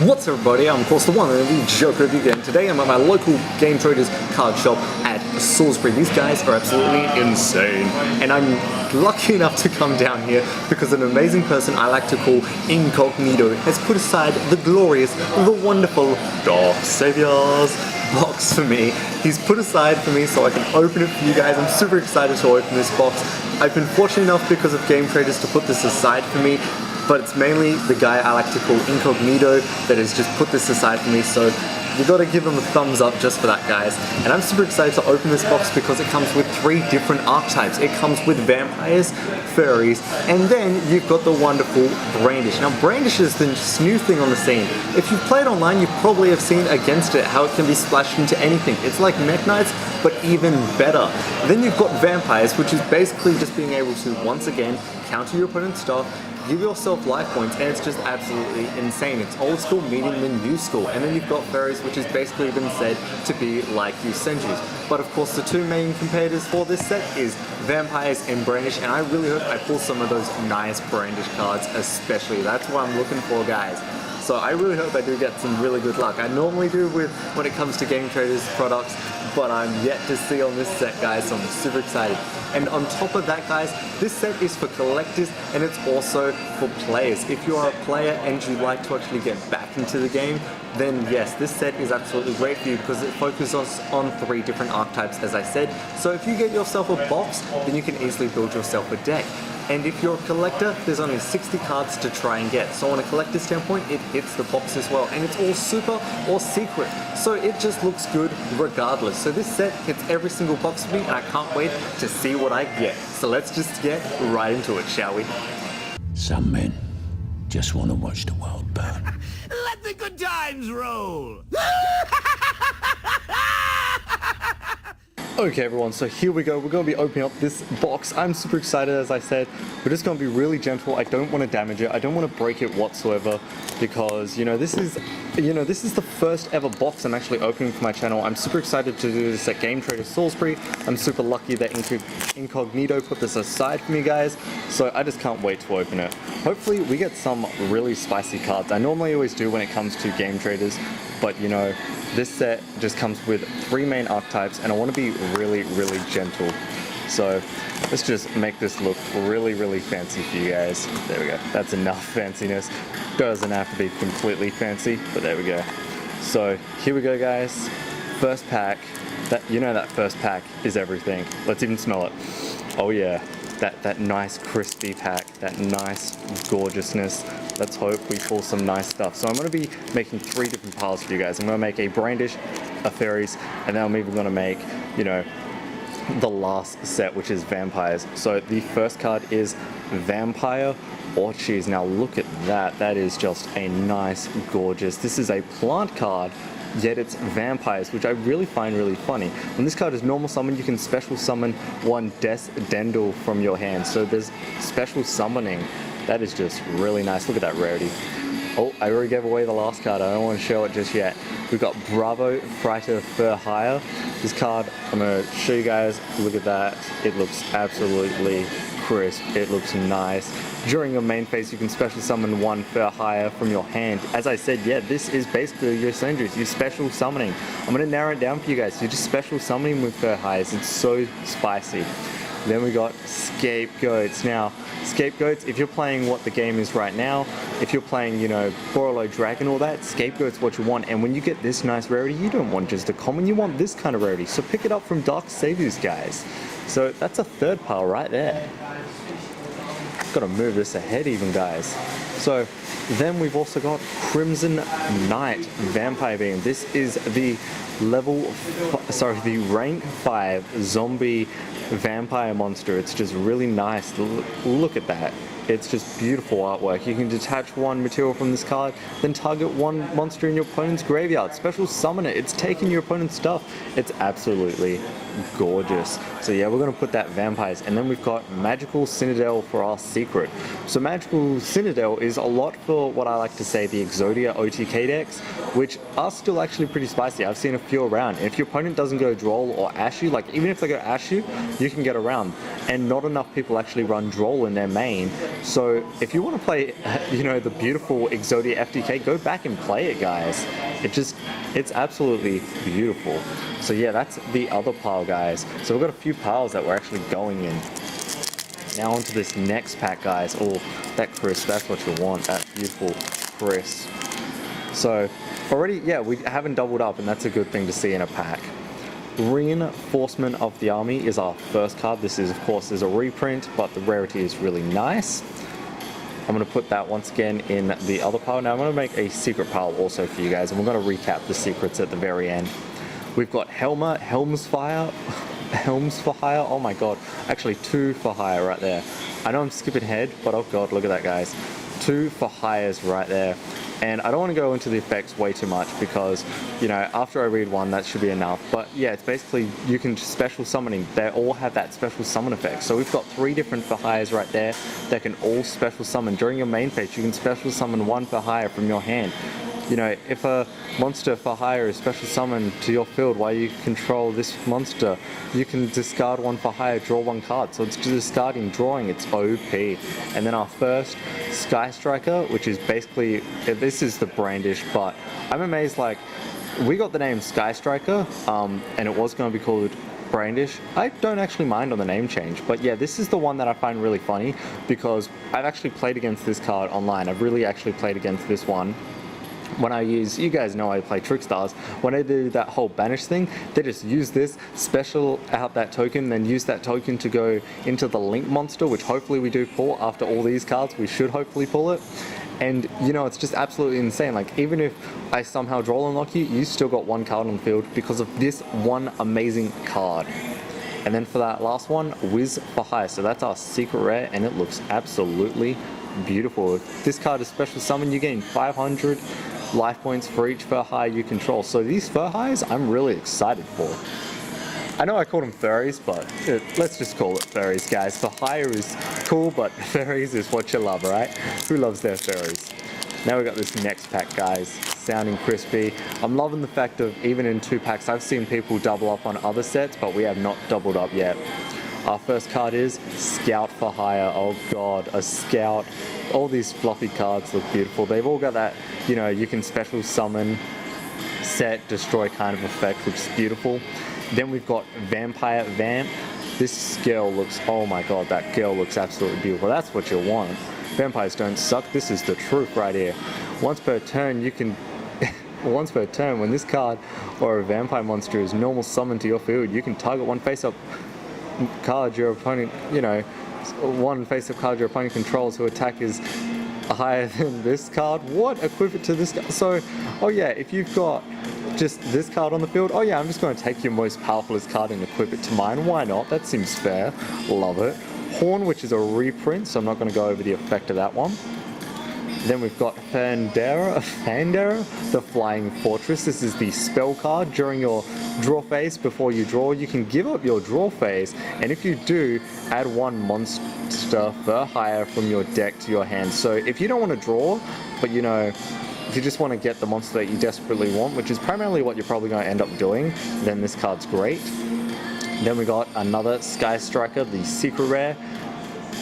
What's up, everybody? I'm of course the one and the Joker of Yugioh, and today I'm at my local Game Traders card shop at Salisbury. These guys are absolutely insane, and I'm lucky enough to come down here because an amazing person I like to call Incognito has put aside the glorious, the wonderful Dark Saviors box for me. He's put aside for me so I can open it for you guys. I'm super excited to open this box. I've been fortunate enough because of Game Traders to put this aside for me, but it's mainly the guy I like to call Incognito that has just put this aside for me, so you gotta give him a thumbs up just for that, guys. And I'm super excited to open this box because it comes with 3 different archetypes. It comes with vampires, furries, and then you've got the wonderful Brandish. Now Brandish is the new thing on the scene. If you've played online, you probably have seen against it how it can be splashed into anything. It's like Mech Knights, but even better. Then you've got vampires, which is basically just being able to, once again, counter your opponent's stuff, give yourself life points, and it's just absolutely insane. It's old school meeting the new school. And then you've got furries, which has basically been said to be like Yusenjus. But of course the 2 main competitors for this set is vampires and Brandish, and I really hope I pull some of those nice Brandish cards especially. That's what I'm looking for, guys. So I really hope I do get some really good luck. I normally do when it comes to Game Traders products, but I'm yet to see on this set, guys, so I'm super excited. And on top of that, guys, this set is for collectors and it's also for players. If you are a player and you like to actually get back into the game, then yes, this set is absolutely great for you because it focuses on 3 different archetypes, as I said. So if you get yourself a box, then you can easily build yourself a deck. And if you're a collector, there's only 60 cards to try and get. So on a collector standpoint, it hits the box as well. And it's all super or secret. So it just looks good regardless. So this set hits every single box for me, and I can't wait to see what I get. So let's just get right into it, shall we? Some men just want to watch the world burn. Let the good times roll! Okay everyone, so here we go. We're going to be opening up this box. I'm super excited, as I said. We're just going to be really gentle. I don't want to damage it. I don't want to break it whatsoever because, this is the first ever box I'm actually opening for my channel. I'm super excited to do this at Game Traders Salisbury. I'm super lucky that Incognito put this aside for me, guys. So I just can't wait to open it. Hopefully we get some really spicy cards. I normally always do when it comes to Game Traders, but this set just comes with 3 main archetypes, and I want to be really, really gentle. So let's just make this look really, really fancy for you guys. There we go. That's enough fanciness. Doesn't have to be completely fancy, but there we go. So here we go, guys. First pack. That first pack is everything. Let's even smell it. Oh yeah. That nice crispy pack, that nice gorgeousness. Let's hope we pull some nice stuff. So I'm going to be making 3 different piles for you guys. I'm going to make a Brandish, a Fairies, and then I'm even going to make, the last set, which is Vampires. So the first card is Vampire Orchies. Now look at that. That is just a nice, gorgeous. This is a plant card, yet it's vampires, which I really find really funny. When this card is normal summon, you can special summon 1 Death Dendel from your hand. So there's special summoning. That is just really nice. Look at that rarity. Oh, I already gave away the last card. I don't want to show it just yet. We've got Bravo Frighter Fur Hire. This card, I'm going to show you guys. Look at that. It looks absolutely crisp. It looks nice. During your main phase, you can special summon 1 Fur Hire from your hand. As I said, yeah, this is basically your Yusenjus, your special summoning. I'm going to narrow it down for you guys. You're just special summoning with Fur Hires. It's so spicy. Then we got Scapegoats. Now, Scapegoats, if you're playing what the game is right now, if you're playing, Borolo Dragon, all that, Scapegoat's what you want. And when you get this nice rarity, you don't want just a common, you want this kind of rarity. So pick it up from Dark Saviors, guys. So that's a 3rd pile right there. Gotta move this ahead even, guys. So then we've also got Crimson Knight Vampire Beam. This is the the rank 5 zombie vampire monster. It's just really nice. Look at that. It's just beautiful artwork. You can detach 1 material from this card, then target 1 monster in your opponent's graveyard. Special summon it. It's taking your opponent's stuff. It's absolutely gorgeous. So yeah, we're going to put that vampires, and then we've got Magical Citadel for our secret. So Magical Citadel is a lot for what I like to say the Exodia OTK decks, which are still actually pretty spicy. I've seen a few around. And if your opponent doesn't go Droll or Ashu, like even if they go Ashu, you can get around. And not enough people actually run Droll in their main. So if you want to play, you know, the beautiful Exodia FTK, go back and play it, guys. It's absolutely beautiful. So yeah, that's the other pile, guys. So we've got a few piles that we're actually going in. Now onto this next pack, guys. Oh, that crisp, that's what you want, that beautiful crisp. So already, yeah, we haven't doubled up, and that's a good thing to see in a pack. Reinforcement of the Army is our first card. This is, of course, is a reprint, but the rarity is really nice. I'm going to put that once again in the other pile. Now I'm going to make a secret pile also for you guys, and we're going to recap the secrets at the very end. We've got Helm's for Hire, oh my god, actually 2 for hire right there. I know I'm skipping ahead, but oh god, look at that, guys. 2 for hires right there. And I don't want to go into the effects way too much because, you know, after I read one, that should be enough. But yeah, it's basically, you can just special summoning. They all have that special summon effect. So we've got 3 different for hires right there that can all special summon. During your main phase, you can special summon 1 for hire from your hand. You know, if a monster for hire is special summoned to your field while you control this monster, you can discard 1 for hire, draw 1 card. So it's discarding, drawing, it's OP. And then our first Sky Striker, which is basically, this is the brandish, but I'm amazed, like, we got the name Sky Striker, and it was going to be called brandish. I don't actually mind on the name change, but yeah, this is the one that I find really funny because I've actually played against this card online. I've really actually played against this one. When I use, you guys know I play Trickstars, when I do that whole banish thing, they just use this, special out that token, then use that token to go into the Link monster, which hopefully we do pull after all these cards. We should hopefully pull it. And you know, it's just absolutely insane. Like, even if I somehow draw unlock you, you still got 1 card on the field because of this one amazing card. And then for that last one, Wiz for Hire. So that's our secret rare, and it looks absolutely beautiful. If this card is special summon, you gain 500 life points for each fur hire you control. So these fur hires, I'm really excited for. I know I called them furries, but let's just call it furries, guys. For hire is cool, but furries is what you love, right? Who loves their furries? Now we got this next pack, guys. Sounding crispy. I'm loving the fact of even in 2 packs, I've seen people double up on other sets, but we have not doubled up yet. Our first card is Scout for Hire. Oh god, a Scout. All these fluffy cards look beautiful. They've all got that, you know, you can special summon, set, destroy kind of effect, which is beautiful. Then we've got Vampire Vamp. This girl looks, oh my god, that girl looks absolutely beautiful. That's what you want. Vampires don't suck. This is the truth right here. Once per turn, you can... Once per turn, when this card or a vampire monster is normal summoned to your field, you can target 1 face-up card your opponent, you know, 1 face-up card your opponent controls who attack is higher than this card. What? Equip it to this card. So, oh yeah, if you've got just this card on the field, oh yeah, I'm just going to take your most powerfulest card and equip it to mine. Why not? That seems fair. Love it. Horn, which is a reprint, so I'm not going to go over the effect of that one. Then we've got Fandera, the Flying Fortress. This is the spell card. During your draw phase, before you draw, you can give up your draw phase, and if you do, add 1 monster for hire from your deck to your hand. So if you don't want to draw, but you know, if you just want to get the monster that you desperately want, which is primarily what you're probably going to end up doing, then this card's great. Then we got another Sky Striker, the secret rare.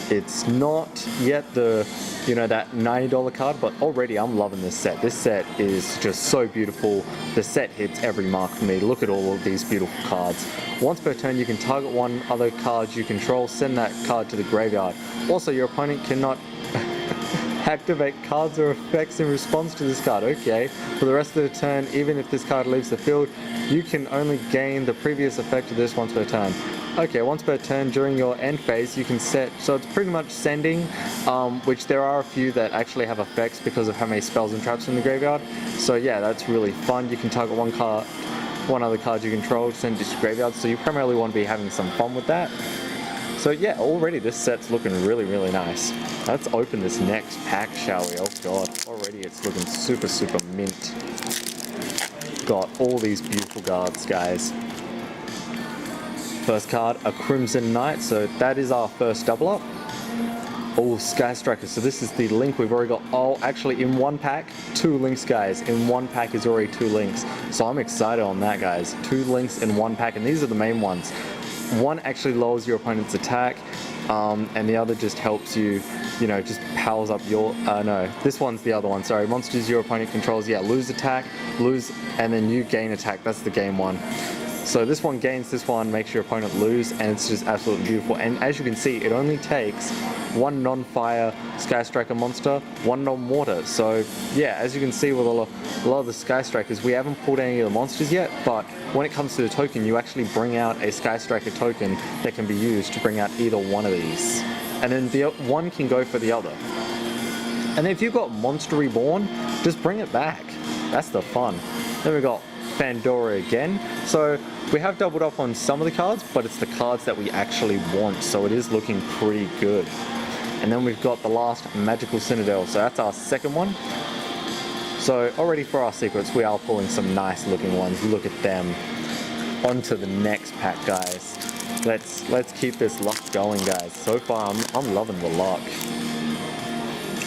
It's not yet the, you know, that $90 card, but already I'm loving this set. This set is just so beautiful. The set hits every mark for me. Look at all of these beautiful cards. Once per turn, you can target 1 other card you control, send that card to the graveyard. Also, your opponent cannot activate cards or effects in response to this card. Okay, for the rest of the turn, even if this card leaves the field, you can only gain the previous effect of this once per turn. Okay, once per turn during your end phase, you can set, so it's pretty much sending, which there are a few that actually have effects because of how many spells and traps in the graveyard. So yeah, that's really fun. You can target 1 other card you control, send it to the graveyard, so you primarily want to be having some fun with that. So yeah, already this set's looking really, really nice. Let's open this next pack, shall we? Oh god, already it's looking super, super mint. Got all these beautiful cards, guys. First card, a Crimson Knight, so that is our first double up. Oh, Sky Striker, so this is the link. We've already got, oh, actually in one pack, 2 links, guys. In one pack is already 2 links. So I'm excited on that, guys. 2 links in one pack, and these are the main ones. One actually lowers your opponent's attack, and the other just helps you, you know, just powers up your, no, this one's the other one, sorry. Monsters your opponent controls, yeah, lose attack, lose, and then you gain attack. That's the game one. So this one gains, this one makes your opponent lose, and it's just absolutely beautiful. And as you can see, it only takes 1 non-fire Sky Striker monster, 1 non-water. So yeah, as you can see with a lot of the Sky Strikers, we haven't pulled any of the monsters yet, but when it comes to the token, you actually bring out a Sky Striker token that can be used to bring out either one of these. And then the one can go for the other. And if you've got Monster Reborn, just bring it back. That's the fun. Then we've got Pandora again. So we have doubled up on some of the cards, but it's the cards that we actually want, so it is looking pretty good. And then we've got the last Magical Citadel, so that's our second one. So already for our secrets, we are pulling some nice looking ones. Look at them. On to the next pack, guys. Let's keep this luck going, guys. So far, I'm loving the luck.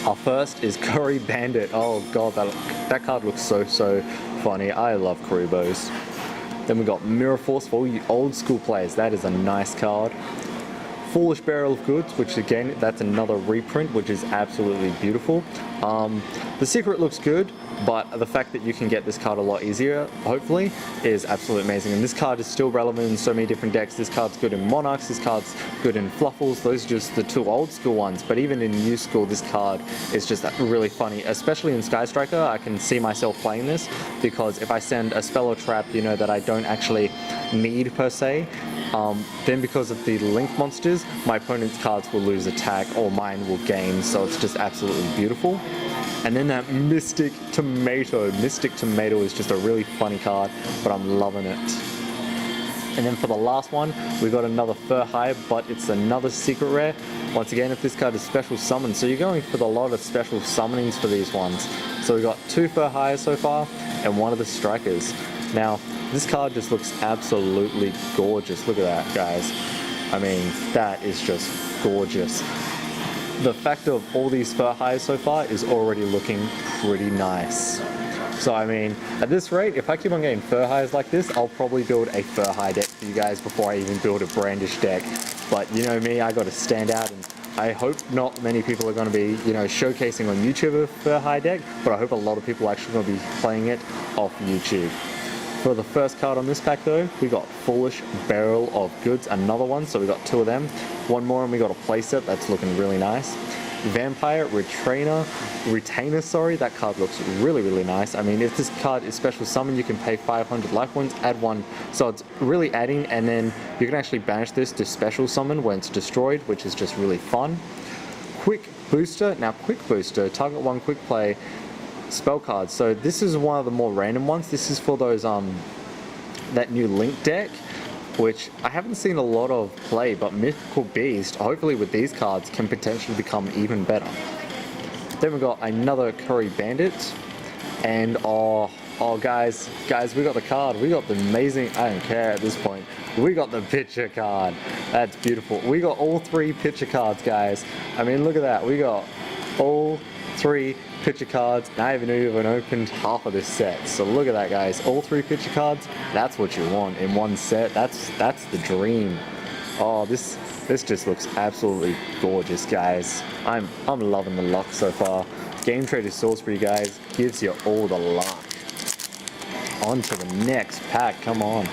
Our first is Curry Bandit. Oh god, that card looks so funny. I love Kuribos. Then we got Mirror Force for all you old school players. That is a nice card. Foolish Barrel of Goods, which again, that's another reprint, which is absolutely beautiful. The secret looks good, but the fact that you can get this card a lot easier, hopefully, is absolutely amazing. And this card is still relevant in so many different decks. This card's good in Monarchs, this card's good in Fluffles. Those are just the 2 old school ones, but even in new school, this card is just really funny, especially in Sky Striker. I can see myself playing this, because if I send a spell or trap, you know, that I don't actually need per se, then because of the link monsters, my opponent's cards will lose attack or mine will gain, so it's just absolutely beautiful. And then that Mystic Tomato. Mystic Tomato is just a really funny card, but I'm loving it. And then for the last one, we got another Fur High, but it's another secret rare. Once again, if this card is special summon, so you're going for a lot of special summonings for these ones. So we got 2 Fur Highs so far, and 1 of the Strikers. Now, this card just looks absolutely gorgeous. Look at that, guys. I mean, that is just gorgeous. The fact of all these Fur Highs so far is already looking pretty nice. So I mean, at this rate, if I keep on getting Fur Highs like this, I'll probably build a Fur High deck for you guys before I even build a Brandish deck. But you know me, I gotta stand out, and I hope not many people are going to be, you know, showcasing on YouTube a Fur High deck, but I hope a lot of people are actually going to be playing it off YouTube. For the first card on this pack though, we got Foolish Barrel of Goods, another one, so we got 2 of them. 1 more and we got a playset that's looking really nice. Vampire Retainer, that card looks really nice. I mean, if this card is special summon, you can pay 500 life points, add 1, so it's really adding, and then you can actually banish this to special summon when it's destroyed, which is just really fun. Quick Booster, now Quick Booster, target 1 quick play, spell cards. So this is one of the more random ones. This is for those that new Link deck, which I haven't seen a lot of play, but Mythical Beast, hopefully with these cards, can potentially become even better. Then we got another Curry Bandit, and oh guys, we got the card. We got the amazing, I don't care at this point, we got the picture card. That's beautiful. We got all 3 picture cards, guys. I mean, look at that. We got all 3 picture cards, and I haven't even opened half of this set. So look at that, guys. All 3 picture cards, that's what you want in one set. That's the dream. Oh, this just looks absolutely gorgeous, guys. I'm loving the luck so far. GameTraders Salisbury, guys, gives you all the luck. On to the next pack, come on.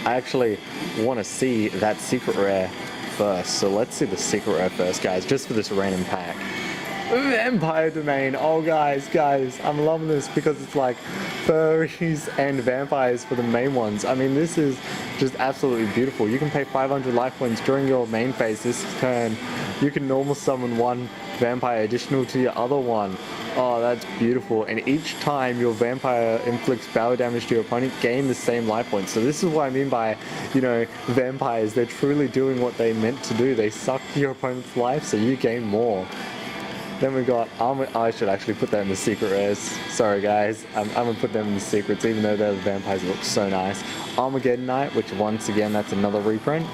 I actually want to see that secret rare first, so let's see the secret rare first, guys, just for this random pack. Vampire Domain. Oh guys, I'm loving this because it's like furries and vampires for the main ones. I mean, this is just absolutely beautiful. You can pay 500 life points during your main phase this turn. You can normal summon 1 vampire additional to your other one. Oh, that's beautiful. And each time your vampire inflicts battle damage to your opponent, gain the same life points. So this is what I mean by, you know, vampires. They're truly doing what they meant to do. They suck your opponent's life so you gain more. Then we got I should actually put that in the secret rares. Sorry guys, I'm gonna put them in the secrets, even though the vampires look so nice. Armageddon Knight, which once again, that's another reprint.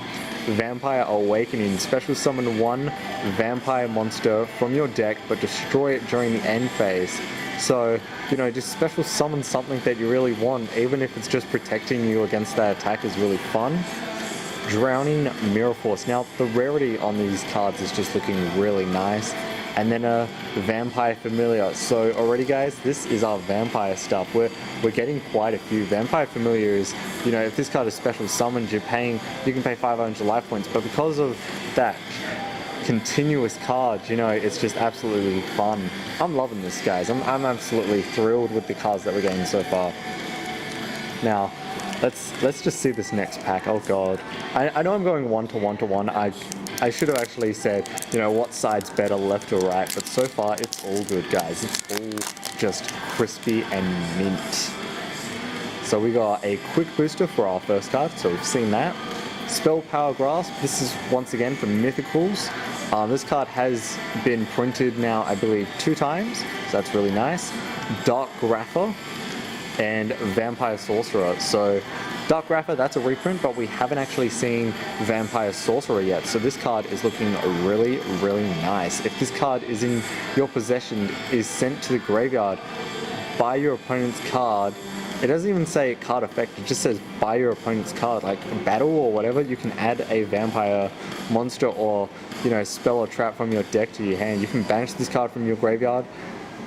Vampire Awakening, special summon one vampire monster from your deck, but destroy it during the end phase. So, you know, just special summon something that you really want, even if it's just protecting you against that attack, is really fun. Drowning Mirror Force. Now, the rarity on these cards is just looking really nice. And then a Vampire Familiar. So already guys, this is our vampire stuff. We're getting quite a few. Vampire Familiars, you know, if this card is special summoned, you can pay 500 life points, but because of that continuous card, you know, it's just absolutely fun. I'm loving this, guys. I'm absolutely thrilled with the cards that we're getting so far. Now, let's just see this next pack. Oh god. I know I'm going 1 to 1 to 1. I should have actually said, you know, what side's better, left or right, but so far it's all good, guys. It's all just crispy and mint. So we got a quick booster for our first card, so we've seen that. Spell Power Grasp, this is once again for Mythicals. This card has been printed now, I believe, 2 times, so that's really nice. Dark Grapher and Vampire Sorcerer. So Dark Grapher, that's a reprint, but we haven't actually seen Vampire Sorcerer yet, so this card is looking really, really nice. If this card is in your possession, is sent to the graveyard by your opponent's card, it doesn't even say card effect, it just says by your opponent's card, like battle or whatever, you can add a vampire monster or, you know, spell or trap from your deck to your hand. You can banish this card from your graveyard.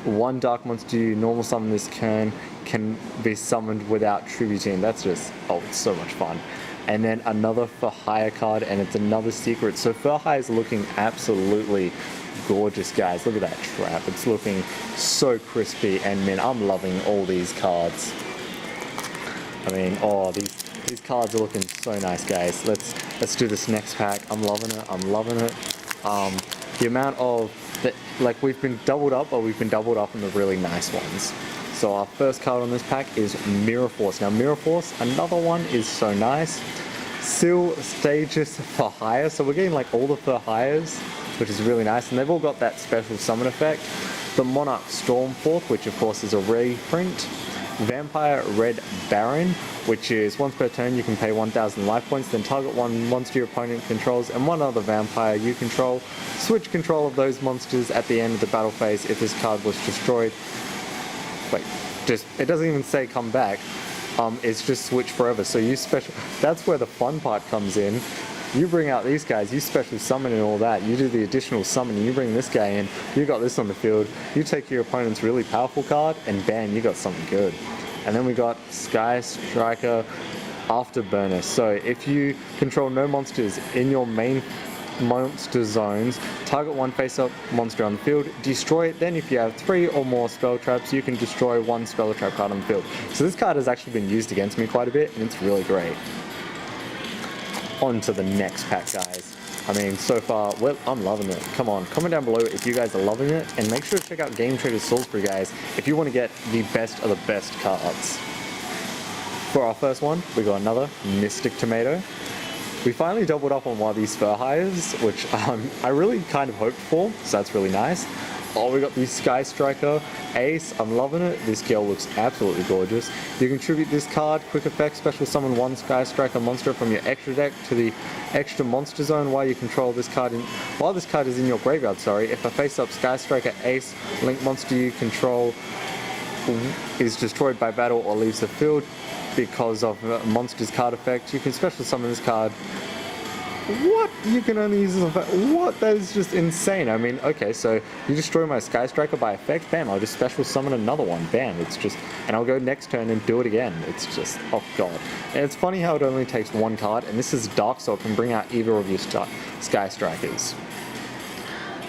One dark monster you normal summon this turn can be summoned without tributing. That's just, oh, it's so much fun. And then another for hire card, and it's another secret. So for hire is looking absolutely gorgeous, guys. Look at that trap. It's looking so crispy, and man, I'm loving all these cards. I mean, oh, these cards are looking so nice, guys. Let's do this next pack. I'm loving it. I'm loving it. The amount of like, we've been doubled up, but we've been doubled up in the really nice ones. So our first card on this pack is Mirror Force. Now Mirror Force, another one, is so nice. Seal Stages for hire, so we're getting like all the for hires, which is really nice, and they've all got that special summon effect. The Monarch Stormforth, which of course is a reprint. Vampire Red Baron, which is once per turn you can pay 1000 life points, then target one monster your opponent controls and one other vampire you control. Switch control of those monsters at the end of the battle phase if this card was destroyed. Wait, just, it doesn't even say come back. It's just switch forever. So you special, that's where the fun part comes in. You bring out these guys, you special summon and all that, you do the additional summoning, you bring this guy in, you got this on the field, you take your opponent's really powerful card, and bam, you got something good. And then we got Sky Striker Afterburner. So if you control no monsters in your main monster zones, target one face-up monster on the field, destroy it, then if you have 3 or more spell traps, you can destroy one spell trap card on the field. So this card has actually been used against me quite a bit, and it's really great. On to the next pack, guys. I mean, so far, well, I'm loving it. Come on, comment down below if you guys are loving it, and make sure to check out GameTraders Salisbury, guys, if you want to get the best of the best cards. For our first one, we got another Mystic Tomato. We finally doubled up on one of these fur hires, which I really kind of hoped for, so that's really nice. Oh, we got the Sky Striker Ace. I'm loving it. This girl looks absolutely gorgeous. You contribute this card, quick effect, special summon one Sky Striker monster from your extra deck to the extra monster zone while you control this card while this card is in your graveyard, sorry. If a face-up Sky Striker Ace link monster you control is destroyed by battle or leaves the field because of a monster's card effect, you can special summon this card. What? You can only use this effect? What? That is just insane. I mean, okay, so you destroy my Sky Striker by effect, bam, I'll just special summon another one, bam, it's just, and I'll go next turn and do it again. It's just, oh god. And it's funny how it only takes one card, and this is dark, so it can bring out either of your Sky Strikers.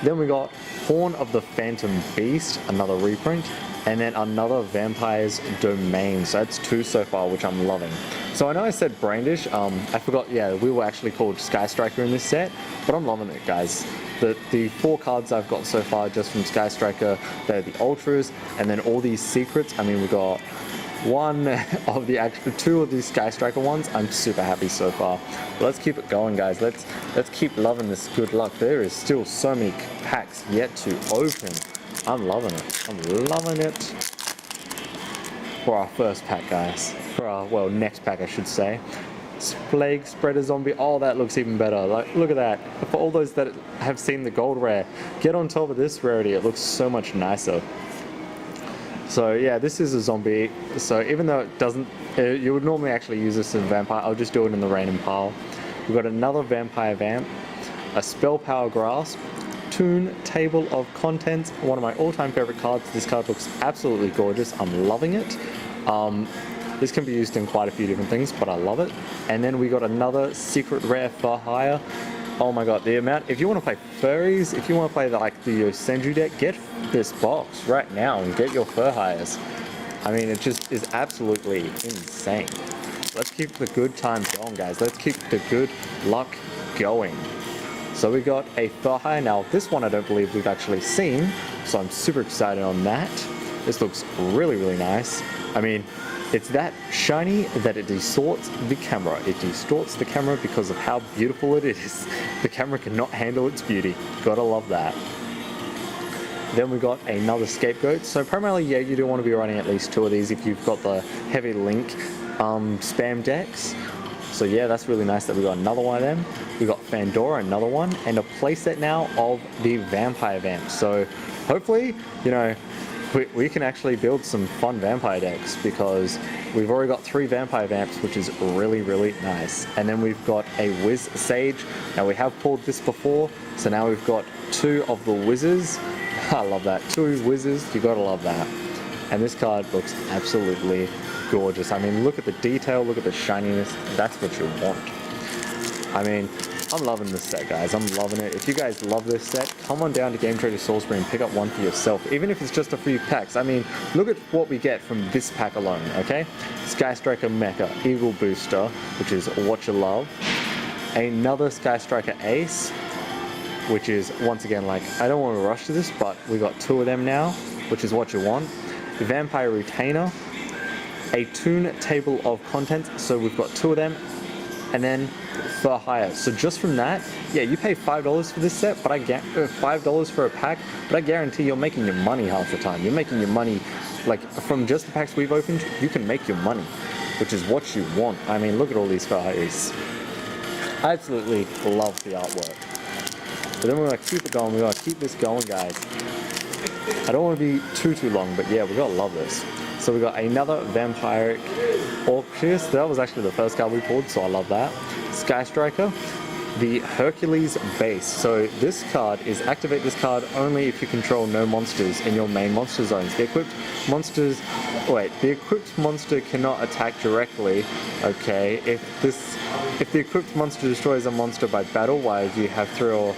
Then we got Horn of the Phantom Beast, another reprint, and then another Vampire's Domain. So that's 2 so far, which I'm loving. So I know I said Brandish, I forgot, yeah, we were actually called Sky Striker in this set, but I'm loving it, guys. The 4 cards I've got so far just from Sky Striker, they're the Ultras, and then all these secrets. I mean, we got one of the actual two of these Sky Striker ones. I'm super happy so far. But let's keep it going, guys. Let's keep loving this good luck. There is still so many packs yet to open. I'm loving it. I'm loving it. For our first pack, guys. For our, well, next pack, I should say. Plaguespreader Zombie. Oh, that looks even better. Like, look at that. For all those that have seen the gold rare, get on top of this rarity. It looks so much nicer. So yeah, this is a zombie. So even though it doesn't, you would normally actually use this as a vampire. I'll just do it in the random pile. We've got another vampire vamp, a spell power grasp, Toon Table of Contents, one of my all-time favorite cards. This card looks absolutely gorgeous. I'm loving it. This can be used in quite a few different things, but I love it. And then we got another secret rare for hire. Oh my god, the amount, if you want to play furries, if you want to play like the Senju deck, get this box right now and get your fur hires. I mean, it just is absolutely insane. Let's keep the good times going, guys. Let's keep the good luck going. So we got a fur hire. Now, this one I don't believe we've actually seen, so I'm super excited on that. This looks really, really nice. I mean, it's that shiny that it distorts the camera. It distorts the camera because of how beautiful it is. The camera cannot handle its beauty. Gotta love that. Then we got another scapegoat. So primarily, yeah, you do want to be running at least two of these if you've got the heavy link spam decks. So yeah, that's really nice that we got another one of them. We got Fandora, another one, and a playset now of the Vampire Vamp. So hopefully, you know, we can actually build some fun vampire decks because we've already got 3 vampire vamps, which is really, really nice. And then we've got a Wiz Sage. Now we have pulled this before, so now we've got 2 of the Wizzes. I love that. 2 Wizzes, you gotta love that. And this card looks absolutely gorgeous. I mean, look at the detail, look at the shininess. That's what you want. I mean, I'm loving this set, guys. I'm loving it. If you guys love this set, come on down to GameTraders Salisbury and pick up one for yourself, even if it's just a few packs. I mean, look at what we get from this pack alone, okay? Sky Striker Mecha, Eagle Booster, which is what you love. Another Sky Striker Ace, which is, once again, like, I don't want to rush to this, but we got 2 of them now, which is what you want. Vampire Retainer, a Toon Table of Contents, so we've got 2 of them, and then for hire. So just from that, yeah, you pay $5 for this set, but I get $5 for a pack, but I guarantee you're making your money half the time. You're making your money, like, from just the packs we've opened, you can make your money, which is what you want. I mean, look at all these for hires. I absolutely love the artwork. But then we're gonna keep it going. We're gonna keep this going, guys. I don't want to be too long, but yeah, we gotta love this. So we got another Vampiric Orcus. That was actually the first card we pulled, so I love that. Sky Striker, the Hercules Base. So this card is activate this card only if you control no monsters in your main monster zones. The equipped monsters, the equipped monster cannot attack directly. Okay, if the equipped monster destroys a monster by battle while you have 3 or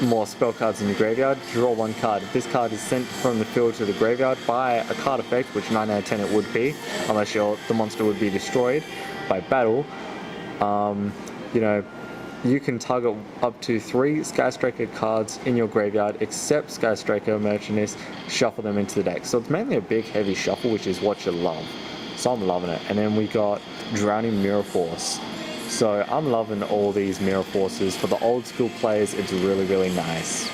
more spell cards in your graveyard, draw 1 card. If this card is sent from the field to the graveyard by a card effect, which 9 out of 10 it would be, unless the monster would be destroyed by battle, you know, you can target up to 3 Sky Striker cards in your graveyard, except Sky Striker Merchandise, shuffle them into the deck. So it's mainly a big heavy shuffle, which is what you love. So I'm loving it. And then we got Drowning Mirror Force. So I'm loving all these Mirror Forces. For the old school players, it's really, really nice.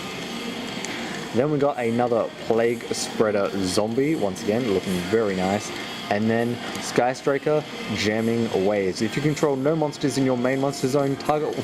Then we got another Plaguespreader Zombie, once again, looking very nice. And then Sky Striker Jamming Waves. If you control no monsters in your main monster zone, target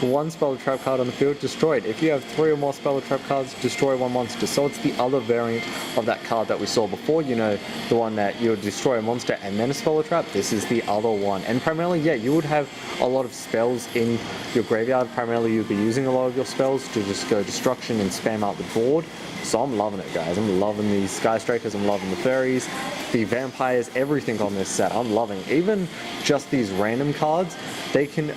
1 spell or trap card on the field, destroyed. If you have 3 or more spell or trap cards, destroy 1 monster. So it's the other variant of that card that we saw before, you know, the one that you would destroy a monster and then a spell or trap. This is the other one. And primarily, yeah, you would have a lot of spells in your graveyard. Primarily, you'd be using a lot of your spells to just go destruction and spam out the board. So I'm loving it, guys. I'm loving these Sky Strikers. I'm loving the fairies, the vampires, everything on this set. I'm loving even just these random cards. They can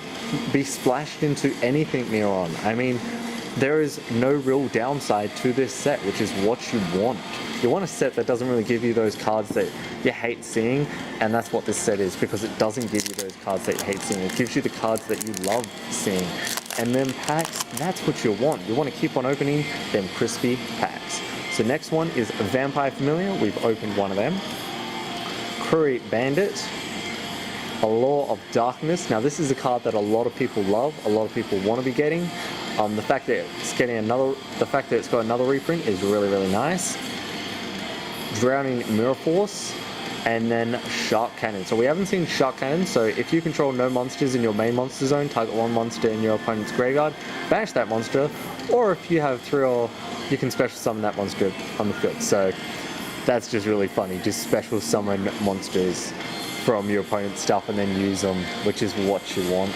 be splashed into anything near on. I mean, there is no real downside to this set, which is what you want. You want a set that doesn't really give you those cards that you hate seeing, and that's what this set is, because it doesn't give you those cards that you hate seeing. It gives you the cards that you love seeing. And then packs, that's what you want. You want to keep on opening them crispy packs. So next one is Vampire Familiar. We've opened one of them. Curry Bandit, a Law of Darkness. Now this is a card that a lot of people love, a lot of people want to be getting. The fact that it's got another reprint is really, really nice. Drowning Mirror Force, and then Shark Cannon. So we haven't seen Shark Cannon, so if you control no monsters in your main monster zone, target one monster in your opponent's graveyard, banish that monster, or if you have 3 or you can special summon that monster on the field. So that's just really funny, just special summon monsters from your opponent's stuff and then use them, which is what you want.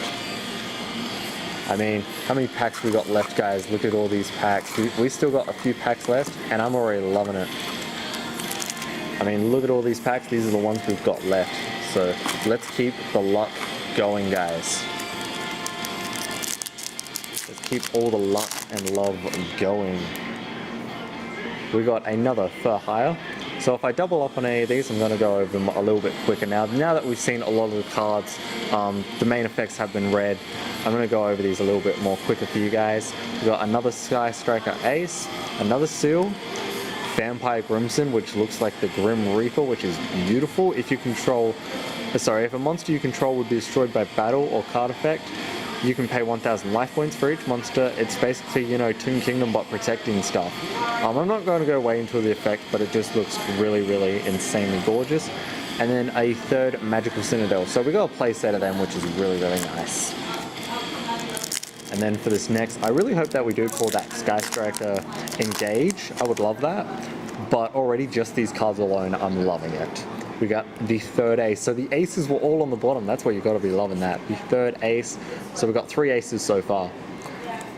I mean, how many packs we got left, guys? Look at all these packs. We still got a few packs left, and I'm already loving it. I mean, look at all these packs. These are the ones we've got left. So let's keep the luck going, guys. Let's keep all the luck and love going. We got another for hire. So if I double up on any of these, I'm going to go over them a little bit quicker now. Now that we've seen a lot of the cards, the main effects have been read, I'm going to go over these a little bit more quicker for you guys. We've got another Sky Striker Ace, another Seal, Vampire Crimson, which looks like the Grim Reaper, which is beautiful. If you control, if a monster you control would be destroyed by battle or card effect, you can pay 1,000 life points for each monster. It's basically, you know, Toon Kingdom but protecting stuff. I'm not going to go way into the effect, but it just looks really, really insanely gorgeous. And then a third Magical Citadel. So we got a play set of them, which is really, really nice. And then for this next, I really hope that we do call that Sky Striker Engage. I would love that. But already just these cards alone, I'm loving it. We got the third ace. So the aces were all on the bottom. That's why you got to be loving that. The third ace. So we've got 3 aces so far.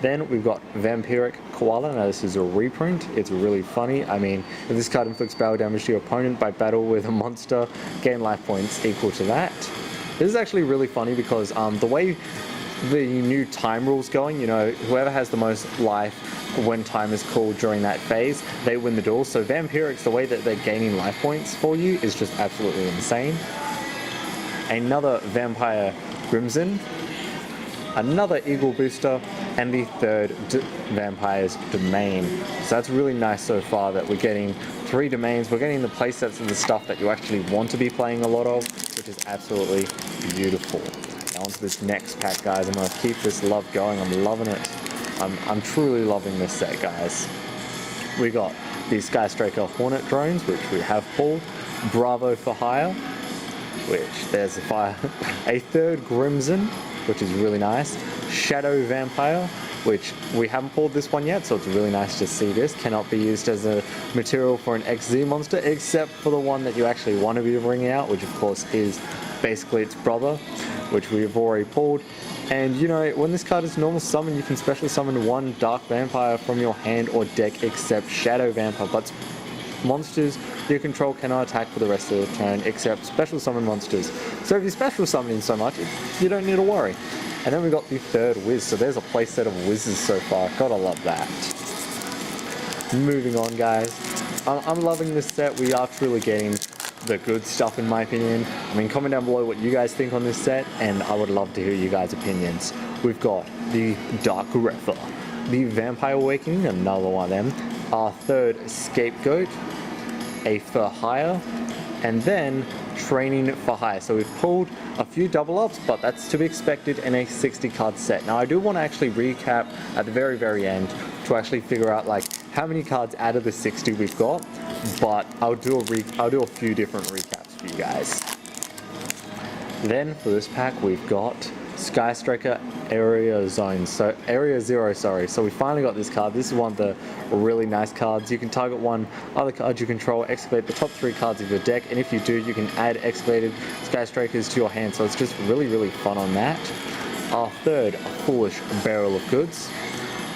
Then we've got Vampiric Koala. Now this is a reprint. It's really funny. I mean, if this card inflicts battle damage to your opponent by battle with a monster, gain life points equal to that. This is actually really funny because the way the new time rule's going, you know, whoever has the most life when time is called during that phase, they win the duel. So Vampirics, the way that they're gaining life points for you is just absolutely insane. Another Vampire Crimson, another Eagle Booster, and the third Vampire's Domain. So that's really nice so far that we're getting 3 domains. We're getting the playsets of the stuff that you actually want to be playing a lot of, which is absolutely beautiful. Now onto this next pack, guys. I'm going to keep this love going. I'm loving it. I'm truly loving this set, guys. We got the Sky Striker Hornet drones, which we have pulled. Bravo for hire, which there's a fire. A third Crimson, which is really nice. Shadow Vampire, which we haven't pulled this one yet, so it's really nice to see this. Cannot be used as a material for an XZ monster, except for the one that you actually want to be bringing out, which of course is basically its brother, which we've already pulled. And you know, when this card is normal summon, you can special summon 1 Dark Vampire from your hand or deck except Shadow Vampire, but monsters you control cannot attack for the rest of the turn except special summon monsters. So if you're special summoning so much, you don't need to worry. And then we got the third Wiz, so there's a playset of Wizzes so far. Gotta love that. Moving on, guys. I'm loving this set. We are truly getting the good stuff in my opinion. I mean, comment down below what you guys think on this set, and I would love to hear you guys' opinions. We've got the Dark Refer, the Vampire Awakening, another one of them, our third Scapegoat, a for hire, and then Training for hire. So we've pulled a few double ups, but that's to be expected in a 60 card set. Now I do want to actually recap at the very end to actually figure out like how many cards out of the 60 we've got, but I'll do a few different recaps for you guys. Then for this pack we've got Sky Striker Area Zone, so Area Zero, sorry. So we finally got this card. This is one of the really nice cards. You can target 1 other card you control, excavate the top 3 cards of your deck, and if you do, you can add excavated Sky Strikers to your hand. So it's just really fun on that. Our third Foolish Barrel of Goods,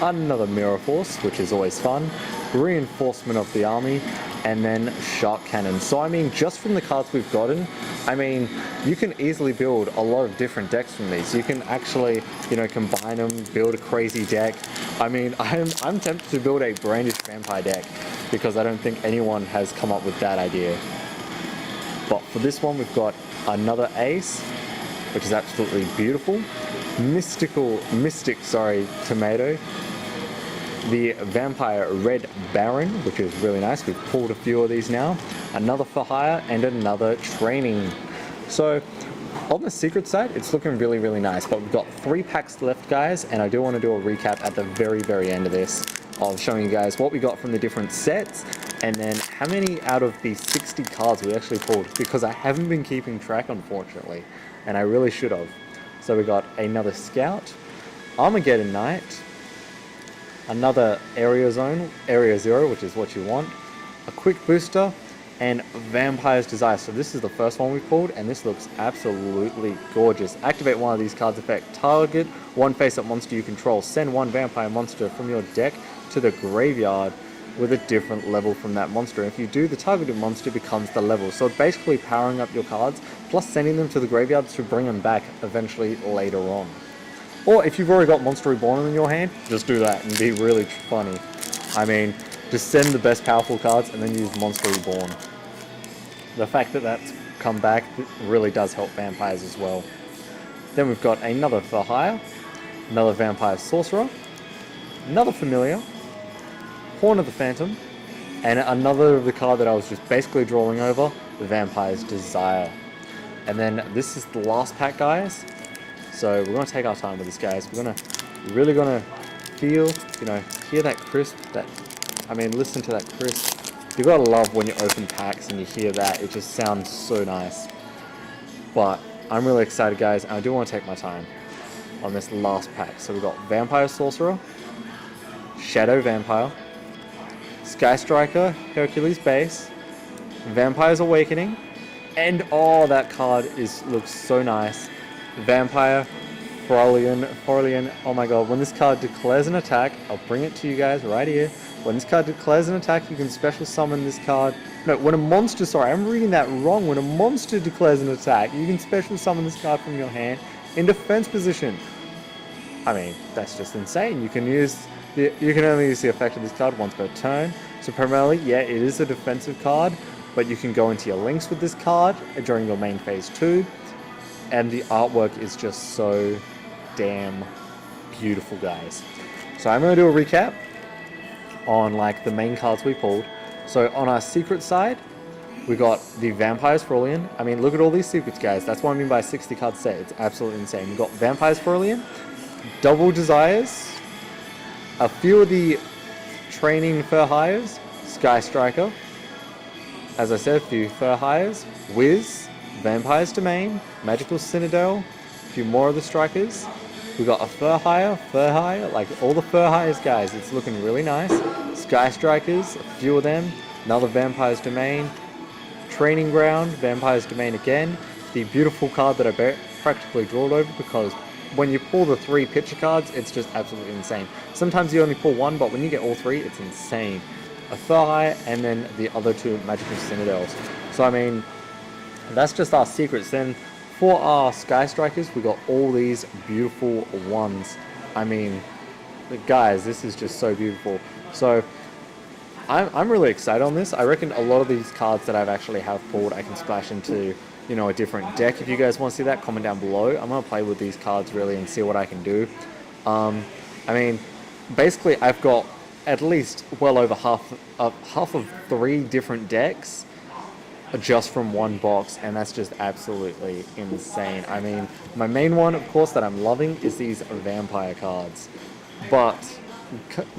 another Mirror Force, which is always fun, Reinforcement of the Army, and then Shark Cannon. So I mean, just from the cards we've gotten, I mean, you can easily build a lot of different decks from these. You can actually, you know, combine them, build a crazy deck. I mean, I'm tempted to build a Brandish Vampire deck because I don't think anyone has come up with that idea. But for this one, we've got another Ace, which is absolutely beautiful. Mystic Tomato, the Vampire Red Baron, which is really nice. We've pulled a few of these now. Another for hire and another training. So on the secret side, it's looking really, really nice, but we've got 3 packs left, guys, and I do want to do a recap at the very, very end of this of showing you guys what we got from the different sets and then how many out of the 60 cards we actually pulled, because I haven't been keeping track, unfortunately, and I really should have. So we got another Scout, Armageddon Knight, another Area Zero, which is what you want, a Quick Booster, and Vampire's Desire. So this is the first one we pulled, and this looks absolutely gorgeous. Activate one of these cards' effect. Target one face-up monster you control. Send one vampire monster from your deck to the graveyard with a different level from that monster. If you do, the targeted monster becomes the level. So basically powering up your cards, plus sending them to the graveyard to bring them back eventually later on. Or if you've already got Monster Reborn in your hand, just do that and be really funny. I mean, just send the best powerful cards and then use Monster Reborn. The fact that that's come back really does help vampires as well. Then we've got another for hire, another Vampire Sorcerer, another Familiar, Horn of the Phantom, and another of the card that I was just basically drawing over, the Vampire's Desire. And then this is the last pack, guys. So we're going to take our time with this, guys. We're really going to feel, hear that crisp, listen to that crisp. You gotta love when you open packs and you hear that. It just sounds so nice. But I'm really excited, guys, and I do want to take my time on this last pack. So we've got Vampire Sorcerer, Shadow Vampire, Sky Striker, Hercules Base, Vampire's Awakening, and oh, that card looks so nice. Vampire Frolian. Oh my god, when this card declares an attack, I'll bring it to you guys right here. When this card declares an attack, you can special summon this card. No, when a monster, sorry, I'm reading that wrong. When a monster declares an attack, you can special summon this card from your hand in defense position. I mean, that's just insane. You can only use the effect of this card once per turn. So primarily, yeah, it is a defensive card, but you can go into your links with this card during your main phase 2. And the artwork is just so damn beautiful, guys. So I'm going to do a recap on the main cards we pulled. So on our secret side, we got the Vampire's Frolian. I mean, look at all these secrets, guys. That's what I mean by a 60 card set. It's absolutely insane. We got Vampire's Frolian, Double Desires, a few of the training for hires, Sky Striker, as I said, a few for hires, Wiz, Vampire's Domain, Magical Citadel, a few more of the strikers. We got a fur hire, like all the fur hires, guys. It's looking really nice. Sky Strikers, a few of them. Another Vampire's Domain. Training Ground, Vampire's Domain again. The beautiful card that I practically drawed over, because when you pull the 3 picture cards, it's just absolutely insane. Sometimes you only pull 1, but when you get all 3, it's insane. A fur hire, and then the other 2 Magical Citadels. So I mean, that's just our secrets. Then for our Sky Strikers, we got all these beautiful ones. I mean, guys, this is just so beautiful. So I'm really excited on this. I reckon a lot of these cards that I've actually have pulled, I can splash into, a different deck. If you guys want to see that, comment down below. I'm going to play with these cards really and see what I can do. I mean, basically I've got at least well over half of 3 different decks just from one box, and that's just absolutely insane. I mean, my main one, of course, that I'm loving is these vampire cards. But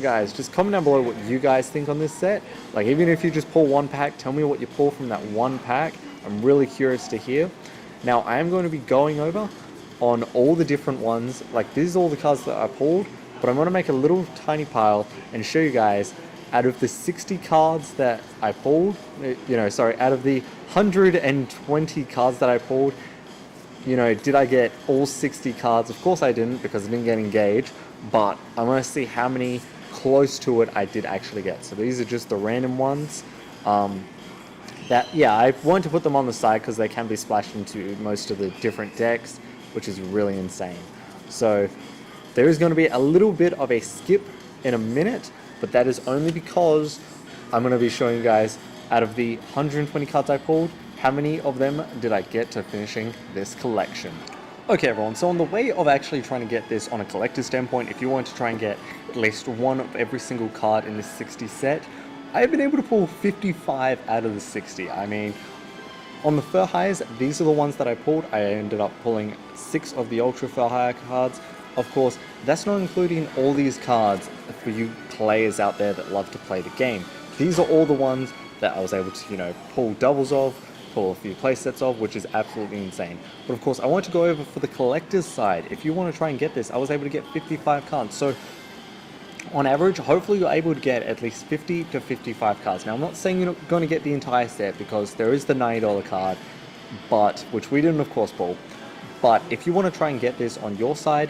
guys, just comment down below what you guys think on this set. Even if you just pull 1 pack, tell me what you pull from that 1 pack. I'm really curious to hear. Now, I am going to be going over on all the different ones. These are all the cards that I pulled, but I'm going to make a little tiny pile and show you guys out of the 60 cards that I pulled, out of the 120 cards that I pulled, did I get all 60 cards? Of course I didn't, because I didn't get engaged, but I'm going to see how many close to it I did actually get. So these are just the random ones. I wanted to put them on the side because they can be splashed into most of the different decks, which is really insane. So there is going to be a little bit of a skip in a minute, but that is only because I'm going to be showing you guys, out of the 120 cards I pulled, how many of them did I get to finishing this collection. Okay everyone, so on the way of actually trying to get this on a collector's standpoint, if you want to try and get at least one of every single card in this 60 set, I've been able to pull 55 out of the 60. I mean, on the Fur Highs, these are the ones that I pulled. I ended up pulling 6 of the Ultra Fur High cards. Of course, that's not including all these cards for you players out there that love to play the game. These are all the ones that I was able to, you know, pull doubles of, pull a few playsets of, which is absolutely insane. But of course, I want to go over for the collector's side. If you want to try and get this, I was able to get 55 cards. So on average, hopefully you're able to get at least 50 to 55 cards. Now, I'm not saying you're not going to get the entire set because there is the $90 card, but which we didn't, of course, pull. But if you want to try and get this on your side,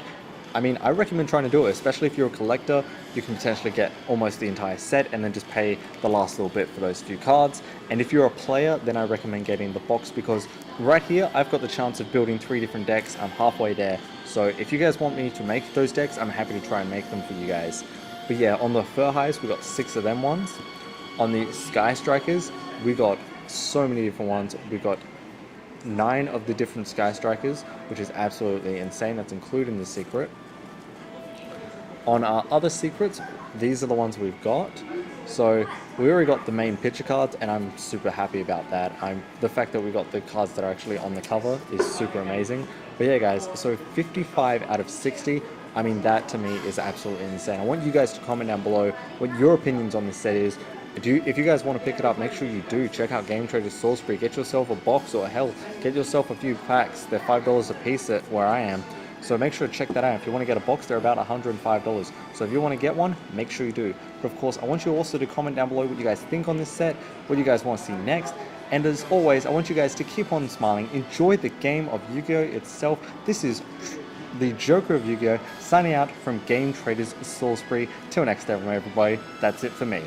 I mean, I recommend trying to do it, especially if you're a collector. You can potentially get almost the entire set and then just pay the last little bit for those few cards. And if you're a player, then I recommend getting the box because right here, I've got the chance of building 3 different decks. I'm halfway there. So if you guys want me to make those decks, I'm happy to try and make them for you guys. But yeah, on the Fur Highs, we got 6 of them ones. On the Sky Strikers, we got so many different ones. We got 9 of the different Sky Strikers, which is absolutely insane. That's including the secret. On our other secrets, these are the ones we've got. So we already got the main picture cards, and I'm super happy about that. The fact that we got the cards that are actually on the cover is super amazing. But yeah, guys, so 55 out of 60. I mean, that to me is absolutely insane. I want you guys to comment down below what your opinions on this set is. If you guys want to pick it up, make sure you do. Check out GameTraders Salisbury. Get yourself a box, or hell, get yourself a few packs. They're $5 a piece at where I am. So make sure to check that out. If you want to get a box, they're about $105. So if you want to get one, make sure you do. But of course, I want you also to comment down below what you guys think on this set, what you guys want to see next. And as always, I want you guys to keep on smiling. Enjoy the game of Yu-Gi-Oh! Itself. This is the Joker of Yu-Gi-Oh! Signing out from GameTraders Salisbury. Till next time, everybody. That's it for me.